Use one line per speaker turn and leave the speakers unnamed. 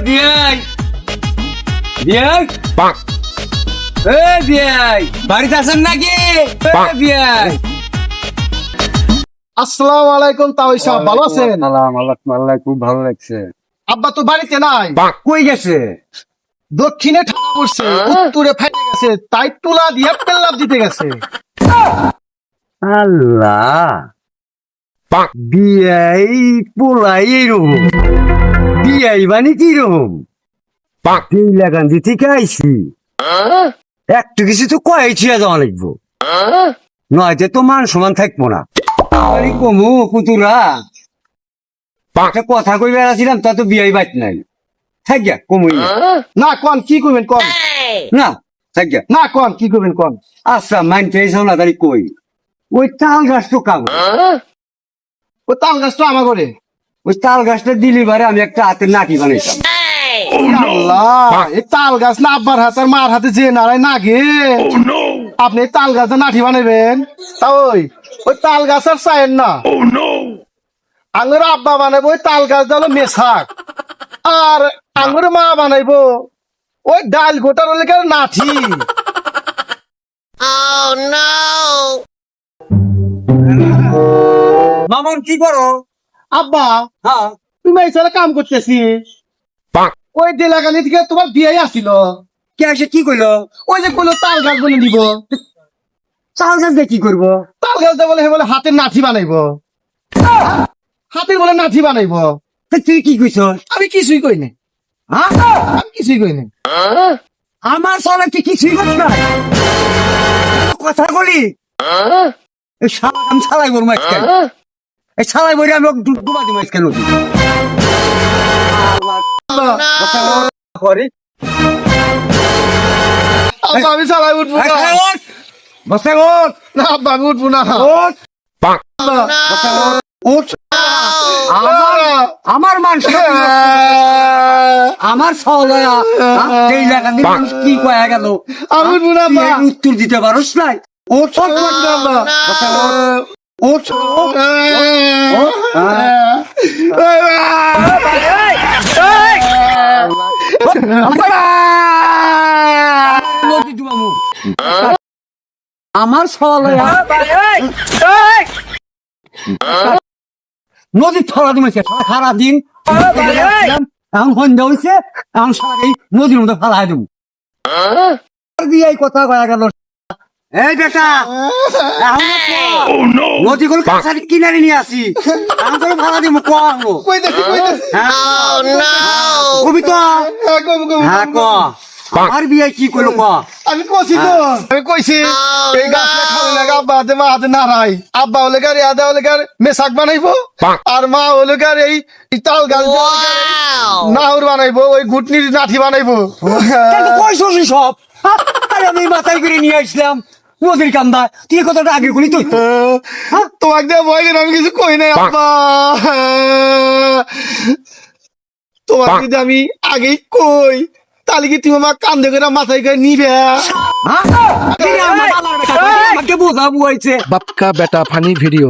বিয়াই বিয়াই বিয়াই বাড়িতে আছেন নাকি? বিয়াই
আসসালামু আলাইকুম তাওই সাহেব, ভালো আছেন?
আল্লাহ খুব ভালো লাগছে।
আব্বা তো বাড়িতে নাই,
কই গেছে?
দক্ষিণে ঠান্ডা পড়ছে, উত্তরে ফাইটে গেছে, তাই তুলা দিয়ে পেল্লাপ দিতে গেছে।
আল্লাহ বিয়াই পোলাই এইরকম, বিয়াই মানে কি রকম? লাগান্দি থেকে আইছি, একটু কিছু তো কয়েছি যাওয়া লাগবো, নয়তো তো মান সমান থাকবো না। কমু পুতুরা একটা কথা কই বেড়াছিলাম, তা তো বিয়াই বাট নাই, থাক গিয়া কমুই না।
না কোন কি করবেন কোন,
না থাক গিয়া।
না কোন কি করবেন কোন।
আচ্ছা মাইনতে এসেও না তারি কই, ওই তাল গাছ তো কাগজ,
ও তাল গাছটা আমার করে।
ওই তাল গাছটা দিলি বারে আমি একটা হাতের নাকি বানাইতাম।
আল্লাহ, এই তাল গাছ না আব্বার হাতে আর মার হাতে যে নাড়াই না গে, আপনি এই তাল গাছটা নাঠি বানাইবেন? তা ওই তাল গাছ আর চাইেন না, আঙুর আব্বা বানাইবো ওই তাল গাছ হলো মেশাক, আর আঙুর মা বানাইবো ওই ডাল গোটার লেখার নাঠি।
মামন কি করো?
আব্বা
হ্যাঁ
তুমি এই ছেলে কাম করতেছি, ওই দেলাগানি থেকে তোমার বিয়ে আসছিল,
কে এসে কি কইলো?
ওই যে বললো তাল গাছ বলে নিব,
তাল গাছ দিয়ে কি করবো?
তাল গাছ দিয়ে বলে হে বলে হাতের নাঠি বানাইবো, হাতের বলে নাঠি বানাইবো।
তা তুই কি কইছ?
আমি কিছুই কই নাই,
হ্যাঁ
আমি কিছুই কই নাই।
আমার সবাই তুই কিছুই করছ না, কথা বলি এই শালা আমি শালাই বর মাঝখান, এই শালাই বরি আমি ডুবা দিই মাঝখান নদী করে।
আব্বা আমি চালাই উঠবো না,
বসে ওঠ,
না আব্বা আমি উঠবো না।
ওঠ, ওঠ। আমার মানুষ আমার সলয়া এই লাগা দিয়ে মানুষ কি কয়া গেল,
আমি উঠবো না আব্বা।
তুই উত্তর দিতে পারস নাই। ওঠ, ওঠ, ওঠ, ওঠ, ওঠ, ওঠ। নদী ডুবামু। আমার সলয়া নদীর থলা দিমেছে সারা দিন, এখন সন্ধ্যা হয়েছে, এখন সারা এই নদীর মধ্যে ফালাই দেবো দিয়ে এই কথা কয়া গেল। এই বেটা নদী গুলো কাছারি কিনারে নিয়ে আসি, এখন করে ফালা দিব কো
কইতেছি কইতেছি।
কবি তো
কম কম
হ্যাঁ ক আর বিয়ে কি করলো ক?
আমি কইছি তো, আমি কইছি এই গাছটা খালি লাগা আব্বা হাতে মা হাতে নাড়াই, আব্বা হলে গার আদা হলে গার মেশাক বানাইবো, আর মা হলে গার এই তাল গাছ নাহুর বানাইবো, ওই ঘুটনির নাঠি বানাইবো।
কইসি সব আরে আমি মাথায় করে নিয়ে আসলাম নদীর কান্দা, তুই কথাটা আগে করি তুই
তোমাকে দিয়ে ভয় করে আমি কিছু কই নাই আব্বা, তোমাকে যদি আমি আগেই কই তাহলে কি তুমি আমার কান্দে করে মাথায় করে নিবে?
আমাকে বোঝা বুয়াইছে।
बाप का बेटा फनी वीडियो।